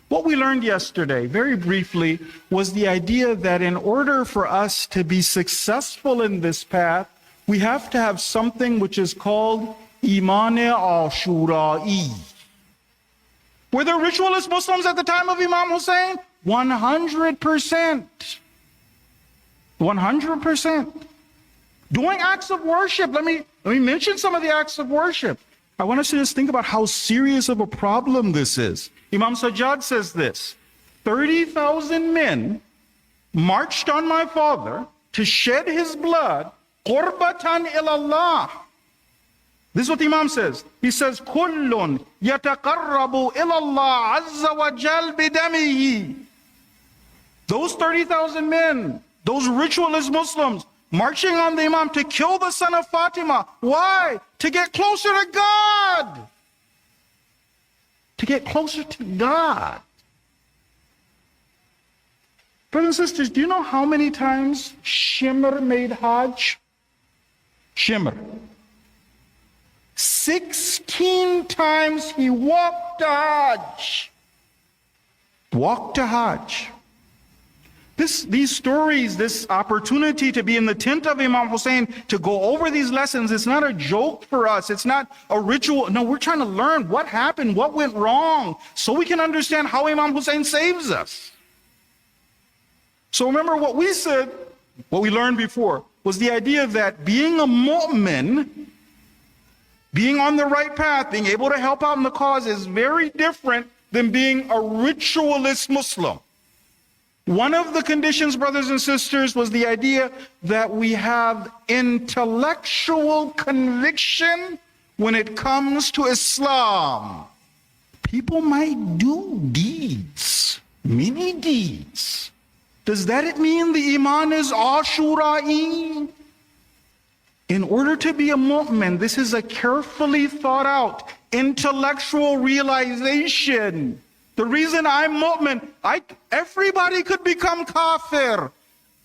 What we learned yesterday, very briefly, was the idea that in order for us to be successful in this path, we have to have something which is called Iman Ashoorai. Were there ritualist Muslims at the time of Imam Hussain? 100%. 100%. Doing acts of worship. Let me mention some of the acts of worship. I want us to just think about how serious of a problem this is. Imam Sajjad says this: 30,000 men marched on my father to shed his blood, qurbatan ilallah. This is what the Imam says. He says, Kullun yataqarrabu ilallah azza wa jal bidamihi. Those 30,000 men, those ritualist Muslims, marching on the Imam to kill the son of Fatima. Why? To get closer to God. To get closer to God. Brothers and sisters, do you know how many times Shimr made Hajj? Shimr. 16 times he walked to Hajj. Walked to Hajj. These stories, this opportunity to be in the tent of Imam Hussain, to go over these lessons, it's not a joke for us. It's not a ritual. No, we're trying to learn what happened, what went wrong, so we can understand how Imam Hussain saves us. So remember what we said, what we learned before, was the idea that being a mu'min, being on the right path, being able to help out in the cause is very different than being a ritualist Muslim. One of the conditions, brothers and sisters, was the idea that we have intellectual conviction when it comes to Islam. People might do deeds, many deeds. Does that mean the Iman is Ashoorai? In order to be a mu'min, this is a carefully thought out intellectual realization. The reason I'm mu'min, everybody could become kafir.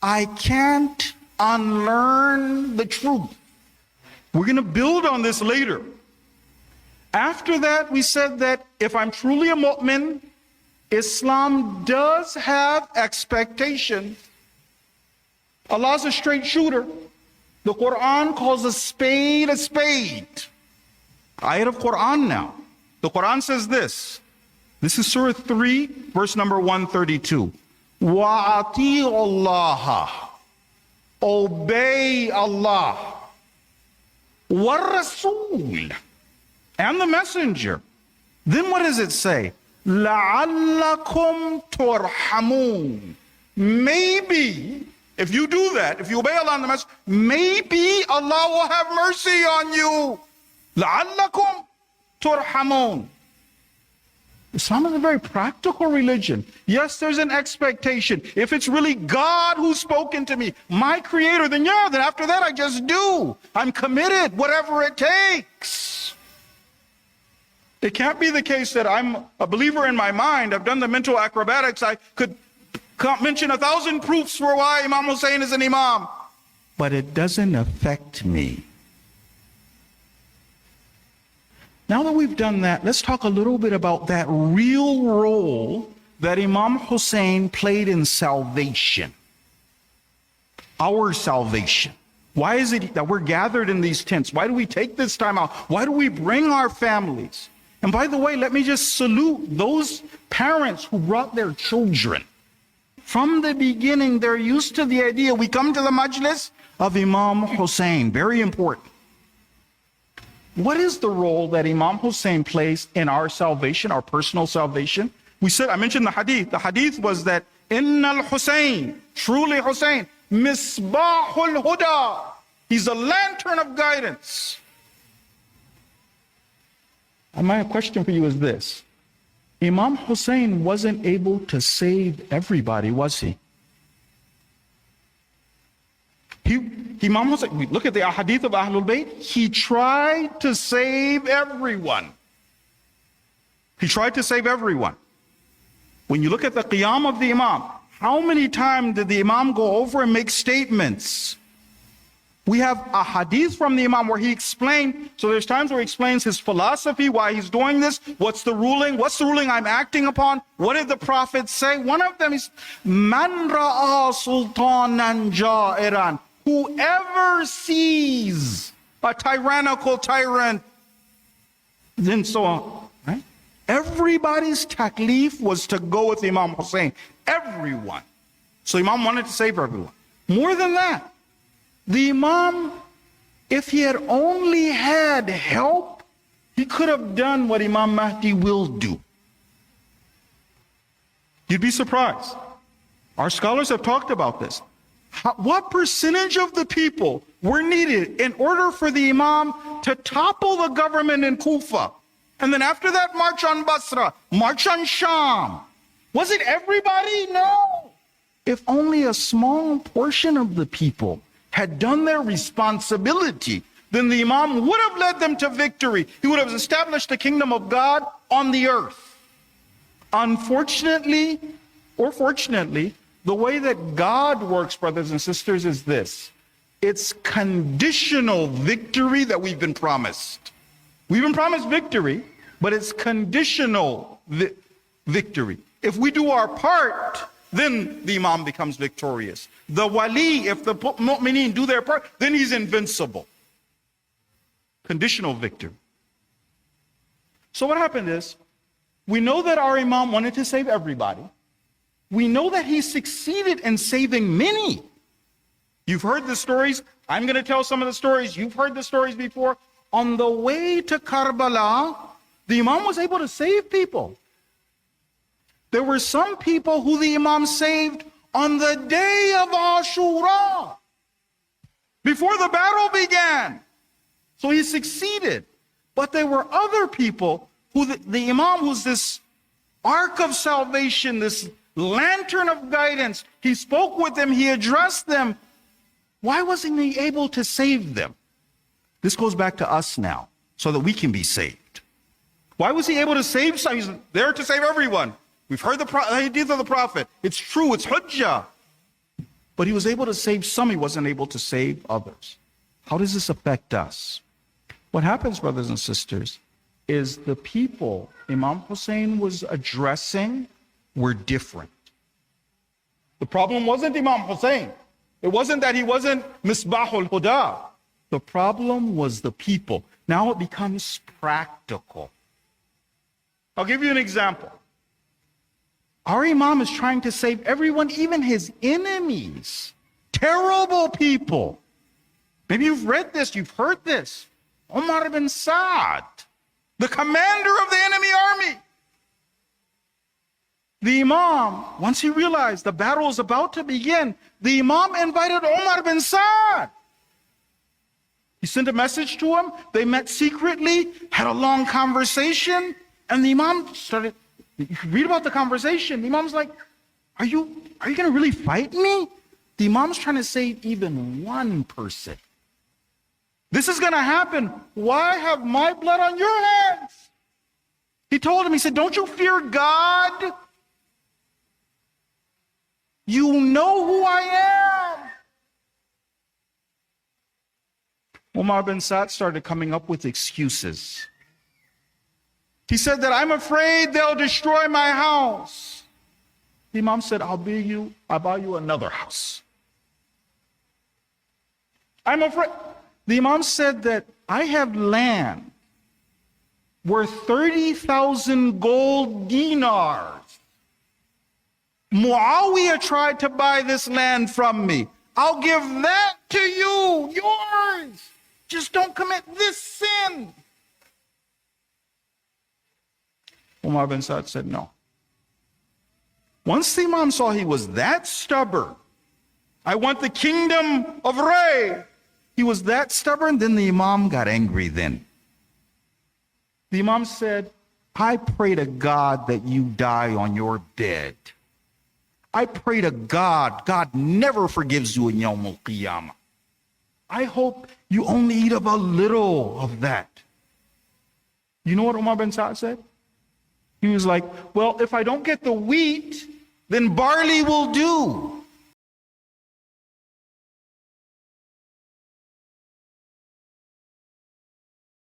I can't unlearn the truth. We're going to build on this later. After that, we said that if I'm truly a mu'min, Islam does have expectation. Allah's a straight shooter. The Quran calls a spade a spade. Ayat of Quran now. The Quran says this. This is Surah 3, verse number 132. وَأَطِيعُوا اللَّهَ. Obey Allah. وَالرَّسُولَ. And the messenger. Then what does it say? لَعَلَّكُمْ تُرْحَمُونَ. Maybe, if you do that, if you obey Allah and the messenger, maybe Allah will have mercy on you. لَعَلَّكُمْ تُرْحَمُونَ. Islam is a very practical religion. Yes, there's an expectation. If it's really God who's spoken to me, my creator, then after that I just do. I'm committed, whatever it takes. It can't be the case that I'm a believer in my mind. I've done the mental acrobatics. I could mention 1,000 proofs for why Imam Hussain is an Imam. But it doesn't affect me. Now that we've done that, let's talk a little bit about that real role that Imam Hussain played in salvation. Our salvation. Why is it that we're gathered in these tents? Why do we take this time out? Why do we bring our families? And by the way, let me just salute those parents who brought their children. From the beginning, they're used to the idea, we come to the majlis of Imam Hussain. Very important. What is the role that Imam Hussain plays in our salvation, our personal salvation? I mentioned the hadith. The hadith was that Innal Hussain, truly Hussain, Misbahul Huda. He's a lantern of guidance. And my question for you is this. Imam Hussain wasn't able to save everybody, was he? Imam Hussain, look at the hadith of Ahlul Bayt. He tried to save everyone. He tried to save everyone. When you look at the qiyam of the Imam, how many times did the Imam go over and make statements? We have a hadith from the Imam where he explained, so there's times where he explains his philosophy, why he's doing this, what's the ruling I'm acting upon, what did the Prophet say? One of them is, Man ra'a sultanan ja'iran, whoever sees a tyrannical tyrant, then so on, right? Everybody's taklif was to go with Imam Hussain, everyone. So Imam wanted to save everyone. More than that, the Imam, if he had only had help, he could have done what Imam Mahdi will do. You'd be surprised. Our scholars have talked about this. What percentage of the people were needed in order for the Imam to topple the government in Kufa? And then after that, march on Basra, march on Sham. Was it everybody? No. If only a small portion of the people had done their responsibility, then the Imam would have led them to victory. He would have established the kingdom of God on the earth. Unfortunately, or fortunately, the way that God works, brothers and sisters, is this. It's conditional victory that we've been promised. We've been promised victory, but it's conditional victory. If we do our part, then the Imam becomes victorious. The wali, if the mu'mineen do their part, then he's invincible. Conditional victory. So what happened is, we know that our Imam wanted to save everybody. We know that he succeeded in saving many. You've heard the stories. I'm going to tell some of the stories. You've heard the stories before. On the way to Karbala, the Imam was able to save people. There were some people who the Imam saved on the day of Ashura, before the battle began. So he succeeded. But there were other people who the Imam was this ark of salvation, this lantern of guidance. He spoke with them, he addressed them. Why wasn't he able to save them? This goes back to us now, so that we can be saved. Why was he able to save some? He's there to save everyone. We've heard the hadith of the Prophet. It's true, it's hujjah. But he was able to save some, he wasn't able to save others. How does this affect us? What happens, brothers and sisters, is the people Imam Hussain was addressing were different. The problem wasn't Imam Hussain. It wasn't that he wasn't Misbahul Huda. The problem was the people. Now it becomes practical. I'll give you an example. Our Imam is trying to save everyone, even his enemies. Terrible people. Maybe you've read this, you've heard this. Umar bin Sa'd, the commander of the enemy army. The Imam, once he realized the battle was about to begin, the Imam invited Umar bin Sa'd. He sent a message to him. They met secretly, had a long conversation, and the Imam started. You read about the conversation. The Imam's like, are you going to really fight me? The Imam's trying to save even one person. This is going to happen. Why have my blood on your hands? He told him, he said, don't you fear God? You know who I am. Umar bin Sa'd started coming up with excuses. He said that I'm afraid they'll destroy my house. The Imam said, I'll buy you another house. I'm afraid. The Imam said that I have land worth 30,000 gold dinars. Muawiyah tried to buy this land from me. I'll give that to you, yours. Just don't commit this sin. Umar bin Sa'd said no. Once the Imam saw he was that stubborn, I want the kingdom of Ray. He was that stubborn, then the Imam got angry then. The Imam said, I pray to God that you die on your bed. I pray to God, God never forgives you in Yawm al-Qiyamah. I hope you only eat up a little of that. You know what Umar bin Sa'd said? He was like, well, if I don't get the wheat, then barley will do.